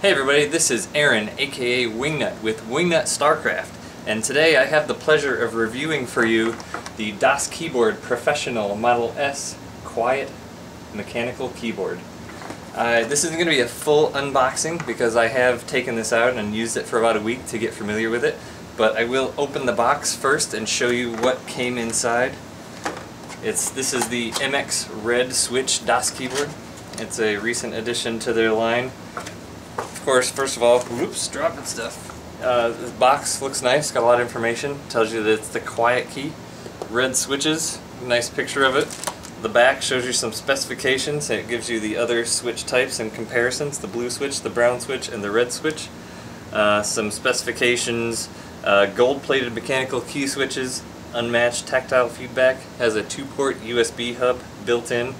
Hey everybody, this is Aaron, aka Wingnut, with wingnutstarcraft, and today I have the pleasure of reviewing for you the daskeyboard Professional Model S Quiet Mechanical Keyboard. This isn't going to be a full unboxing because I have taken this out and used it for about a week to get familiar with it, but I will open the box first and show you what came inside. This is the MX Red Switch daskeyboard. It's a recent addition to their line. Of course, first of all, whoops, dropping stuff. This box looks nice, got a lot of information. Tells you that it's the quiet key. Red switches, nice picture of it. The back shows you some specifications. It gives you the other switch types and comparisons, the blue switch, the brown switch, and the red switch. Some specifications, gold-plated mechanical key switches, unmatched tactile feedback, has a 2-port USB hub built in,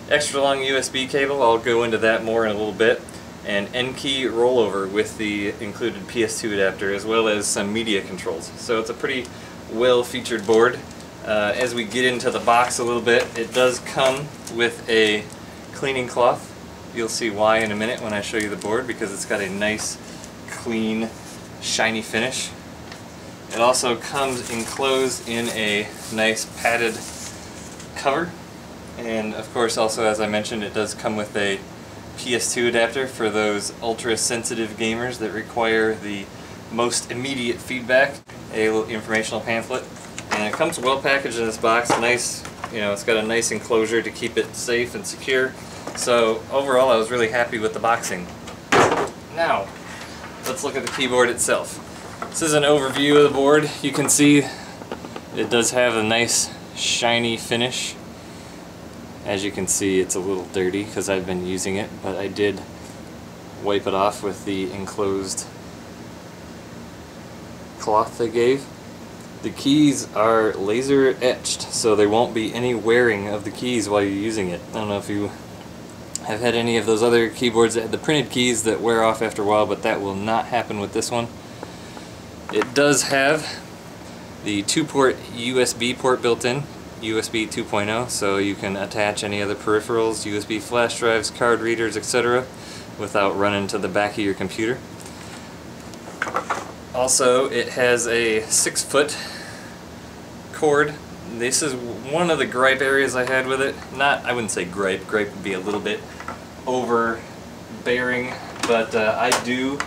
extra long USB cable, I'll go into that more in a little bit, and N-key rollover with the included PS2 adapter, as well as some media controls. So it's a pretty well featured board. As we get into the box a little bit, it does come with a cleaning cloth. You'll see why in a minute when I show you the board, because it's got a nice, clean, shiny finish. It also comes enclosed in a nice padded cover, and of course also, as I mentioned, it does come with a PS2 adapter for those ultra sensitive gamers that require the most immediate feedback. A little informational pamphlet, and it comes well packaged in this box. Nice, it's got a nice enclosure to keep it safe and secure. So overall, I was really happy with the boxing. Now, let's look at the keyboard itself. This is an overview of the board. You can see it does have a nice shiny finish. As you can see, it's a little dirty because I've been using it, but I did wipe it off with the enclosed cloth they gave. The keys are laser etched, so there won't be any wearing of the keys while you're using it. I don't know if you have had any of those other keyboards that had the printed keys that wear off after a while, but that will not happen with this one. It does have the 2-port USB port built in, USB 2.0, so you can attach any other peripherals, USB flash drives, card readers, etc. without running to the back of your computer. Also, it has a 6-foot cord. This is one of the gripe areas I had with it. I wouldn't say gripe would be a little bit overbearing, but I do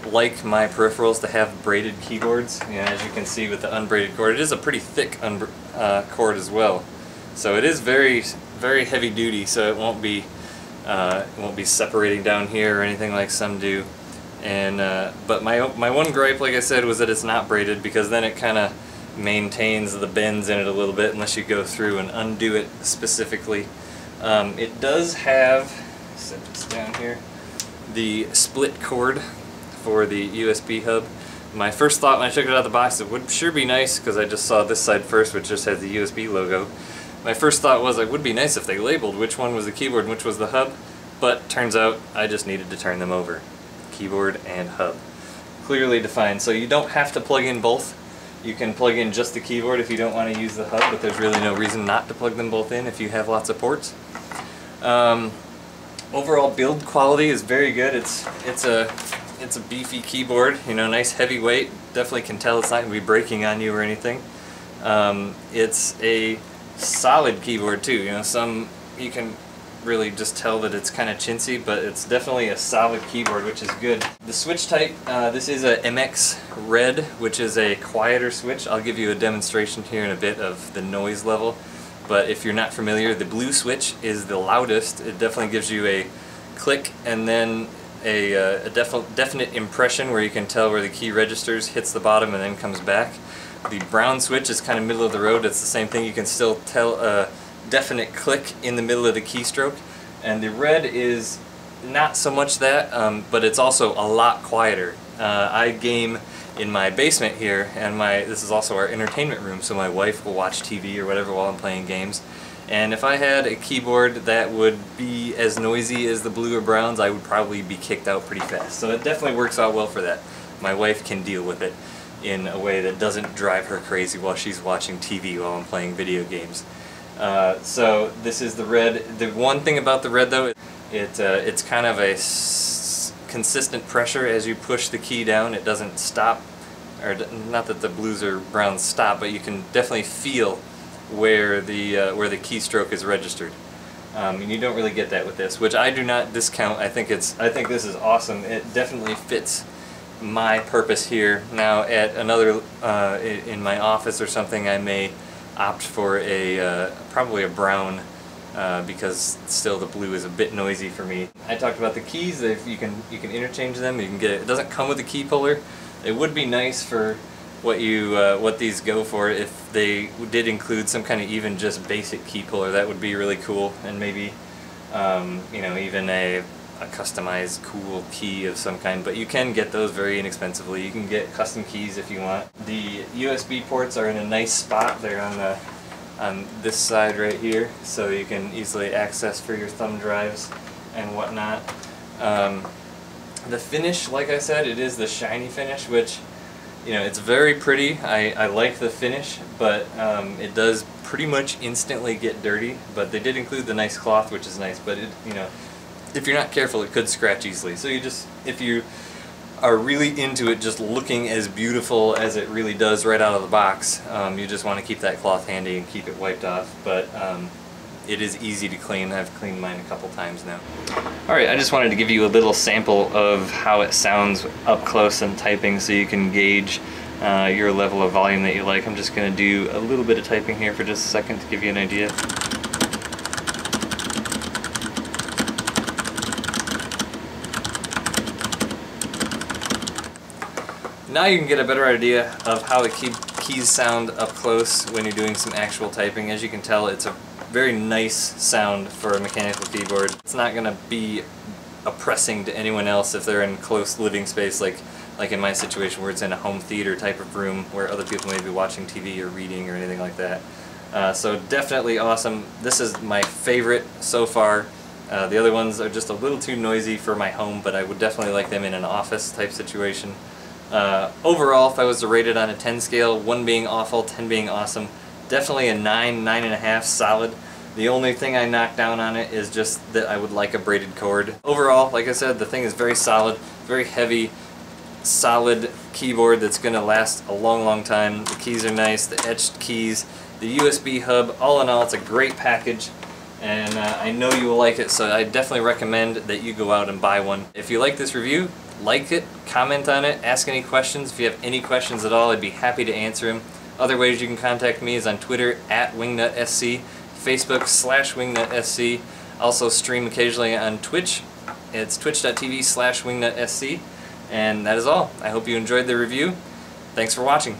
like my peripherals to have braided keyboards. As you can see with the unbraided cord, it is a pretty thick cord as well. So it is very, very heavy duty. So it won't be separating down here or anything like some do. And but my one gripe, like I said, was that it's not braided, because then it kind of maintains the bends in it a little bit unless you go through and undo it specifically. It does have, set this down here, the split cord for the USB hub. My first thought when I took it out of the box, it would sure be nice, because I just saw this side first, which just has the USB logo. My first thought was it would be nice if they labeled which one was the keyboard and which was the hub, but turns out I just needed to turn them over. Keyboard and hub. Clearly defined, so you don't have to plug in both. You can plug in just the keyboard if you don't want to use the hub, but there's really no reason not to plug them both in if you have lots of ports. Overall build quality is very good. It's a beefy keyboard, nice heavy weight. Definitely can tell it's not going to be breaking on you or anything. It's a solid keyboard too. You can really just tell that it's kind of chintzy, but it's definitely a solid keyboard, which is good. The switch type, this is a MX Red, which is a quieter switch. I'll give you a demonstration here in a bit of the noise level, but if you're not familiar, the blue switch is the loudest. It definitely gives you a click and then a definite impression where you can tell where the key registers, hits the bottom, and then comes back. The brown switch is kind of middle of the road. It's the same thing. You can still tell a definite click in the middle of the keystroke. And the red is not so much that, but it's also a lot quieter. I game in my basement here, and this is also our entertainment room, so my wife will watch TV or whatever while I'm playing games. And if I had a keyboard that would be as noisy as the blue or browns, I would probably be kicked out pretty fast. So it definitely works out well for that. My wife can deal with it in a way that doesn't drive her crazy while she's watching TV while I'm playing video games. So this is the red. The one thing about the red though, it's kind of a consistent pressure as you push the key down. It doesn't stop, or not that the blues or browns stop, but you can definitely feel where the keystroke is registered. And you don't really get that with this, which I do not discount. I think this is awesome. It definitely fits my purpose here. Now at another in my office or something, I may opt for a probably a brown, because still the blue is a bit noisy for me. I talked about the keys. You can interchange them. You can get it. It doesn't come with a key puller. It would be nice for what these go for if they did include some kind of even just basic key puller. That would be really cool, and maybe you know, even a customized cool key of some kind, but you can get those very inexpensively. You can get custom keys if you want. The USB ports are in a nice spot. They're on this side right here, so you can easily access for your thumb drives and whatnot. The finish, like I said, it is the shiny finish, which, you know, it's very pretty. I like the finish, but it does pretty much instantly get dirty. But they did include the nice cloth, which is nice, but it, you know, if you're not careful, it could scratch easily. So you just, if you are really into it just looking as beautiful as it really does right out of the box, you just want to keep that cloth handy and keep it wiped off. But it is easy to clean. I've cleaned mine a couple times now. Alright, I just wanted to give you a little sample of how it sounds up close and typing, so you can gauge your level of volume that you like. I'm just going to do a little bit of typing here for just a second to give you an idea. Now you can get a better idea of how the keys sound up close when you're doing some actual typing. As you can tell, it's a very nice sound for a mechanical keyboard. It's not going to be oppressing to anyone else if they're in close living space, like in my situation where it's in a home theater type of room where other people may be watching TV or reading or anything like that. So definitely awesome. This is my favorite so far. The other ones are just a little too noisy for my home, but I would definitely like them in an office type situation. Overall, if I was to rate it on a 10 scale, 1 being awful, 10 being awesome, definitely a 9, 9.5 solid. The only thing I knocked down on it is just that I would like a braided cord. Overall, like I said, the thing is very solid, very heavy, solid keyboard that's going to last a long, long time. The keys are nice, the etched keys, the USB hub. All in all, it's a great package, and I know you will like it, so I definitely recommend that you go out and buy one. If you like this review, like it, comment on it, ask any questions. If you have any questions at all, I'd be happy to answer them. Other ways you can contact me is on Twitter @wingnutsc, Facebook /wingnutsc. Also stream occasionally on Twitch. It's twitch.tv/wingnutsc. And that is all. I hope you enjoyed the review. Thanks for watching.